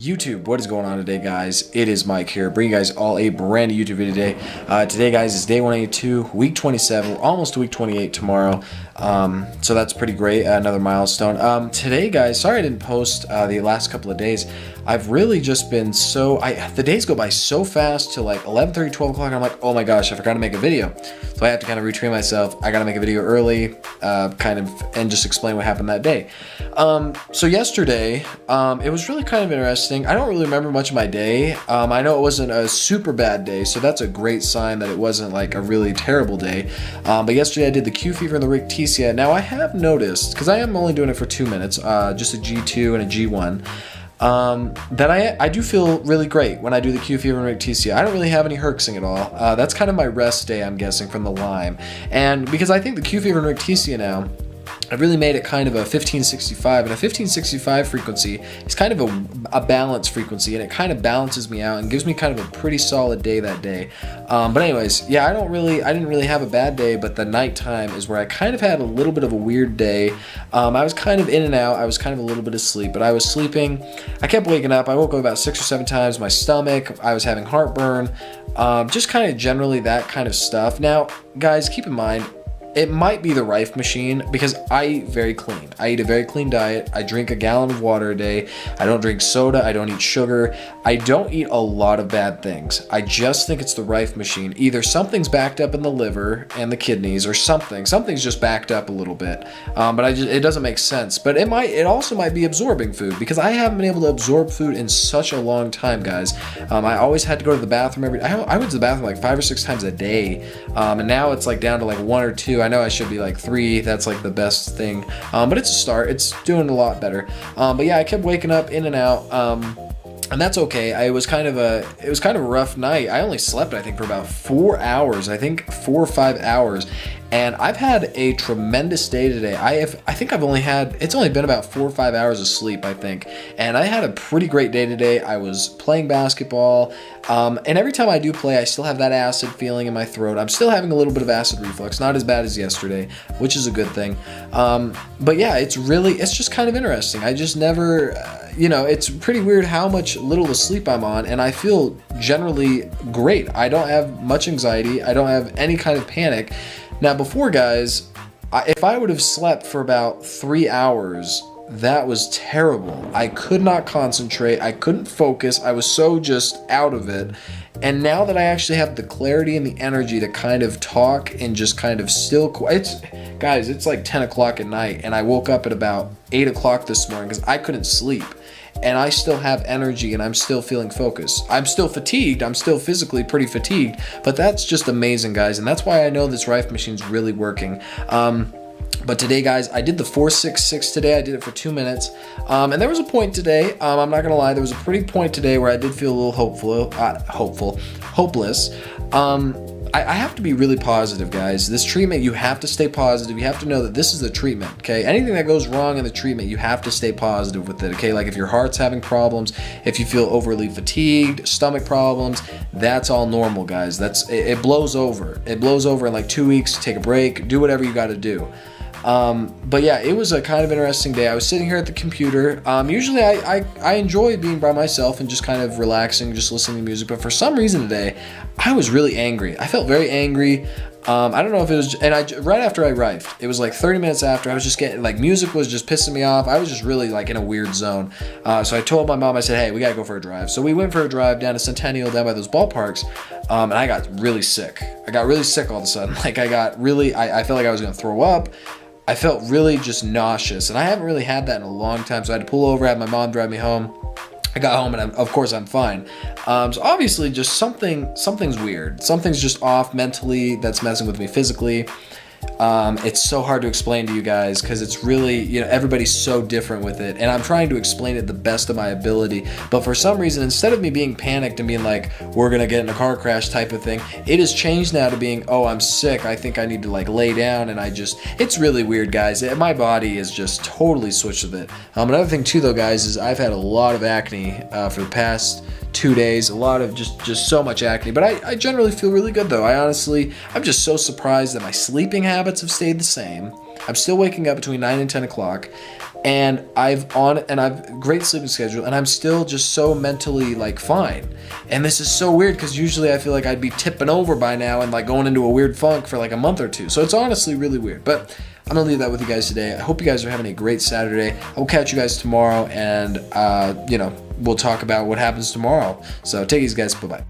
YouTube, what is going on today, guys? It is Mike here, bringing you guys all a brand new YouTube video today. Today, guys, is day 182, week 27. We're almost to week 28 tomorrow, so that's pretty great. Another milestone. Today, guys, sorry I didn't post the last couple of days. I've really just been the days go by so fast to like 11:30, 12 o'clock, and I'm like, oh my gosh, I forgot to make a video. So I have to kind of retrain myself. I got to make a video early, and just explain what happened that day. So yesterday, it was really kind of interesting. I don't really remember much of my day. I know it wasn't a super bad day, so that's a great sign that it wasn't like a really terrible day. But yesterday I did the Q fever and the herx. Now I have noticed, because I am only doing it for 2 minutes, just a G2 and a G1, that I do feel really great when I do the Q fever and herx. I don't really have any herxing at all. That's kind of my rest day, I'm guessing, from the Lyme. And because I think the Q fever and herx now, I've really made it kind of a 1565, and a 1565 frequency is kind of a balanced frequency, and it kind of balances me out and gives me kind of a pretty solid day that day. But anyways, yeah, I didn't really have a bad day, but the nighttime is where I kind of had a little bit of a weird day. I was kind of in and out. I was kind of a little bit asleep, but I was sleeping. I kept waking up. I woke up about 6 or 7 times. My stomach, I was having heartburn, just kind of generally that kind of stuff. Now, guys, keep in mind, it might be the Rife machine because I eat very clean. I eat a very clean diet. I drink a gallon of water a day. I don't drink soda. I don't eat sugar. I don't eat a lot of bad things. I just think it's the Rife machine. Either something's backed up in the liver and the kidneys, or something's just backed up a little bit. But it doesn't make sense. But it also might be absorbing food, because I haven't been able to absorb food in such a long time, guys. I always had to go to the bathroom I went to the bathroom like 5 or 6 times a day, and now it's like down to like 1 or 2. I know I should be like 3. That's like the best thing, but it's a start. It's doing a lot better. But yeah, I kept waking up in and out, and that's okay. It was kind of a rough night. I only slept, I think, for about 4 hours. I think 4 or 5 hours. And I've had a tremendous day today. It's only been about 4 or 5 hours of sleep, I think. And I had a pretty great day today. I was playing basketball. And every time I do play, I still have that acid feeling in my throat. I'm still having a little bit of acid reflux. Not as bad as yesterday, which is a good thing. But yeah, it's just kind of interesting. I just never, it's pretty weird how little sleep I'm on. And I feel generally great. I don't have much anxiety. I don't have any kind of panic. Now, before, guys, if I would have slept for about 3 hours, that was terrible. I could not concentrate. I couldn't focus. I was so just out of it. And now that I actually have the clarity and the energy to kind of talk and just kind of guys, it's like 10 o'clock at night, and I woke up at about 8 o'clock this morning because I couldn't sleep. And I still have energy, and I'm still feeling focused. I'm still fatigued. I'm still physically pretty fatigued, but that's just amazing, guys. And that's why I know this Rife machine's really working. But today, guys, I did the 466 today. I did it for 2 minutes. And there was a point today, I'm not gonna lie, there was a pretty point today where I did feel a little hopeless. I have to be really positive, guys. This treatment, you have to stay positive. You have to know that this is the treatment, okay? Anything that goes wrong in the treatment, you have to stay positive with it, okay? Like if your heart's having problems, if you feel overly fatigued, stomach problems, that's all normal, guys. It blows over. It blows over in like 2 weeks. Take a break. Do whatever you got to do. But yeah, it was a kind of interesting day. I was sitting here at the computer. Usually I enjoy being by myself and just kind of relaxing, just listening to music. But for some reason today, I was really angry. I felt very angry. I don't know if it was, right after I arrived, it was like 30 minutes after, I was just getting, like, music was just pissing me off. I was just really, like, in a weird zone. So I told my mom, I said, hey, we gotta go for a drive. So we went for a drive down to Centennial, down by those ballparks, and I got really sick. I got really sick all of a sudden. Like, I felt like I was gonna throw up. I felt really just nauseous, and I haven't really had that in a long time, so I had to pull over, have my mom drive me home. I got home, and of course I'm fine. So obviously just something's weird. Something's just off mentally that's messing with me physically. It's so hard to explain to you guys because it's really, everybody's so different with it, and I'm trying to explain it the best of my ability, but for some reason, instead of me being panicked and being like, we're gonna get in a car crash type of thing, it has changed now to being, oh, I'm sick, I think I need to like lay down, and it's really weird, guys. My body is just totally switched with it. Another thing too, though, guys, is I've had a lot of acne for the past 2 days, a lot of just so much acne, but I generally feel really good, though. I'm just so surprised that my sleeping habits have stayed the same. I'm still waking up between 9 and 10 o'clock. and I've great sleeping schedule, and I'm still just so mentally like fine. And this is so weird because usually I feel like I'd be tipping over by now and like going into a weird funk for like a month or two. So it's honestly really weird. But I'm gonna leave that with you guys today. I hope you guys are having a great Saturday. I will catch you guys tomorrow, and we'll talk about what happens tomorrow. So take it easy, guys. Bye bye.